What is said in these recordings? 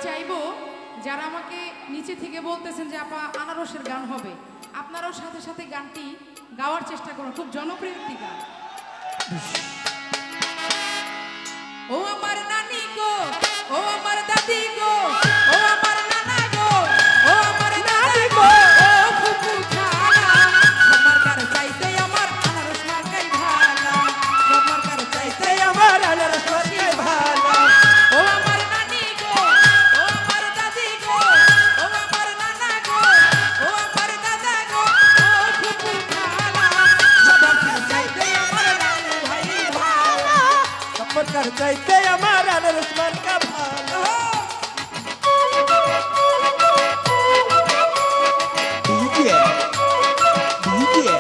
চাইবো যারা আমাকে নিচে থেকে বলতেছেন যে আপা আনারসের গান হবে, আপনারাও সাথে সাথে গানটি গাওয়ার চেষ্টা করুন। খুব জনপ্রিয় একটি গান। ও আমার নানি গো, ও আমার দাদি গো, ও আমার নানা গো, ও আমার দাদি গো, ও ফুফু খালা, আমার কার চাইতে আমার আনারস মার্কাই ভালা, আমার কার চাইতে আমার আনারস মার্কাই ভালা। ও আমার নানি গো, ও আমার দাদি গো, ও আমার নানা গো, ও আমার দাদা গো, ও ফুফু খালা, সবার কার চাইতে আমার নানু ভাই ভালা, সবার কার চাইতে আমার আনারস মার্কা ভালো। ডিজে ডিজে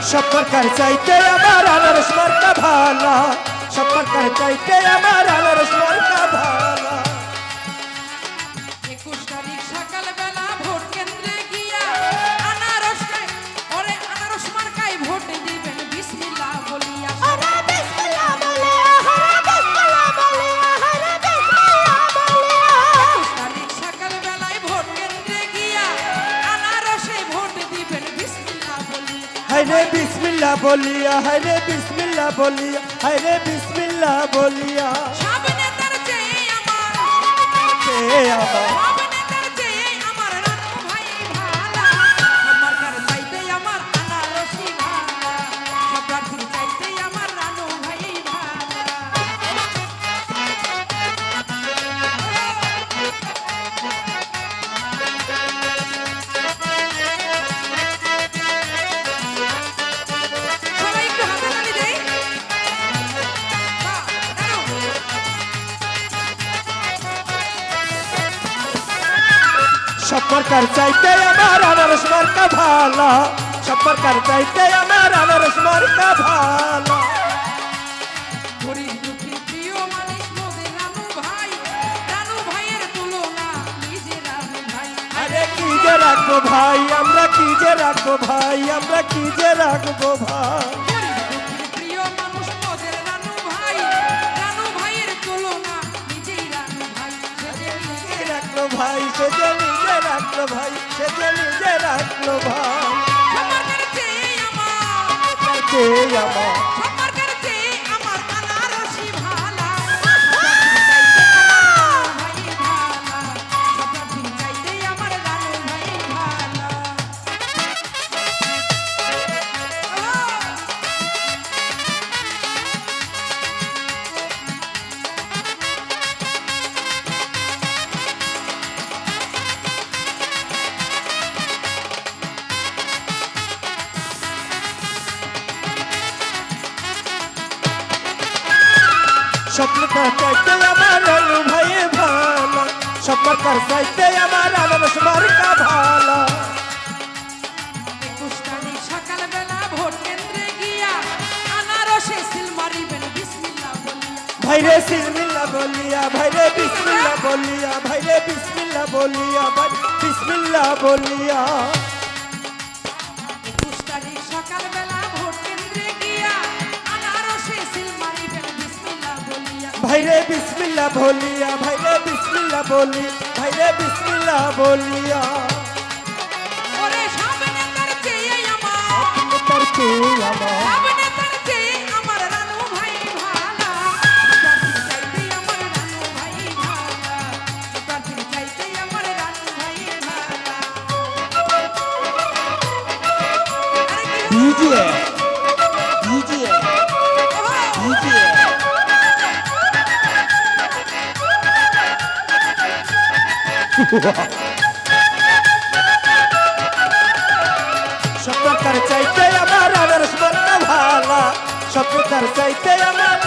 সবার কার চাইতে আমার আনারস মার্কা ভালো। সবার কার চাইতে আমার আনারস মার্কা ভালো। 21 তারিখ সকালবেলা ভোট কেন্দ্রে গিয়া আনারস মার্কায় ভোট দিবেন বিসমিল্লাহ বলিয়া। 21 তারিখ সকালবেলায় ভোট কেন্দ্রে গিয়া আনারসে ভোট দিবেন বিসমিল্লাহ বলিয়া। হায়রে বিসমিল্লাহ বলিয়া, হায়রে বিসমিল্লাহ বলিয়া, হায়রে বিসমিল্লাহ বলিয়া। সব নেতার চেয়ে আমার, কে আমার সব নেতার চেয়ে আমার রানু ভাই ভালা, আমার কার চাইতে আমার আনারসই ভালা, সব প্রার্থীর চাইতে আমার রানু ভাই ভালা। সবাই একটু হাতে তালি দেই। বাহ, দাঁড়াও। সবার কার চাইতে আমার আনারস মার্কা ভালো। সবার কার চাইতে আমার আনারস মার্কা ভালো। গরিব দুঃখীর প্রিয় মানুষ মোদের রানু ভাই, রানু ভাইয়ের তুলনা নিজের রানু ভাই। আরে কি যে রাখবো ভাই, আমরা কি যে রাখবো ভাই, আমরা কি যে রাখবো ভাই। গরিব দুঃখীর প্রিয় মানুষ মোদের রানু ভাই, রানু ভাইয়ের তুলনা নিজেই রানু ভাই। সে যে নিজে কি রাখলো ভাই, সে যে নিজে রাখলো ভাই, সে যে নিজে রাখলো ভাই। সবার চেয়ে আমার, কার কে আমার সবার চেয়ে আমার আনারসই ভালা, সবার চাইতে আমার রানু ভাই ভালা, স্বপ্ন কার চাইতে আমার রানু ভাই ভালো। সবার কার চাইতে আমার আনারস মার্কা ভালো। 21 তারিখ সকালবেলা ভোট কেন্দ্রে গিয়া আনারসে সিল মারিবেন বিসমিল্লাহ বলিয়া। ভাইরে বিসমিল্লাহ বলিয়া, ভাইরে বিসমিল্লাহ বলিয়া, ভাইরে বিসমিল্লাহ বলিয়া, ভাই বিসমিল্লাহ বলিয়া। 21 তারিখ সকালবেলা ভোট কেন্দ্রে গিয়া আনারসে সিল মারিবেন বিসমিল্লাহ বলিয়া। ভাইরে বিসমিল্লাহ বলিয়া, ভাইরে বিসমিল্লাহ বলি, ভাইরে বিসমিল্লাহ বলিয়া। ওরে সব নেতার চেয়ে আমার, তার কে আমার সব নেতার চেয়ে আমার রানু ভাই ভালা, প্রার্থীর চাইতে আমার রানু ভাই ভালা, প্রার্থীর চাইতে আমার রানু ভাই ভালা। আরে কি হলো? ডিজে ডিজে ওহো! ডিজে সবার কার চাইতে আমার আনারস মার্কা ভালো। সবার কার চাইতে আমার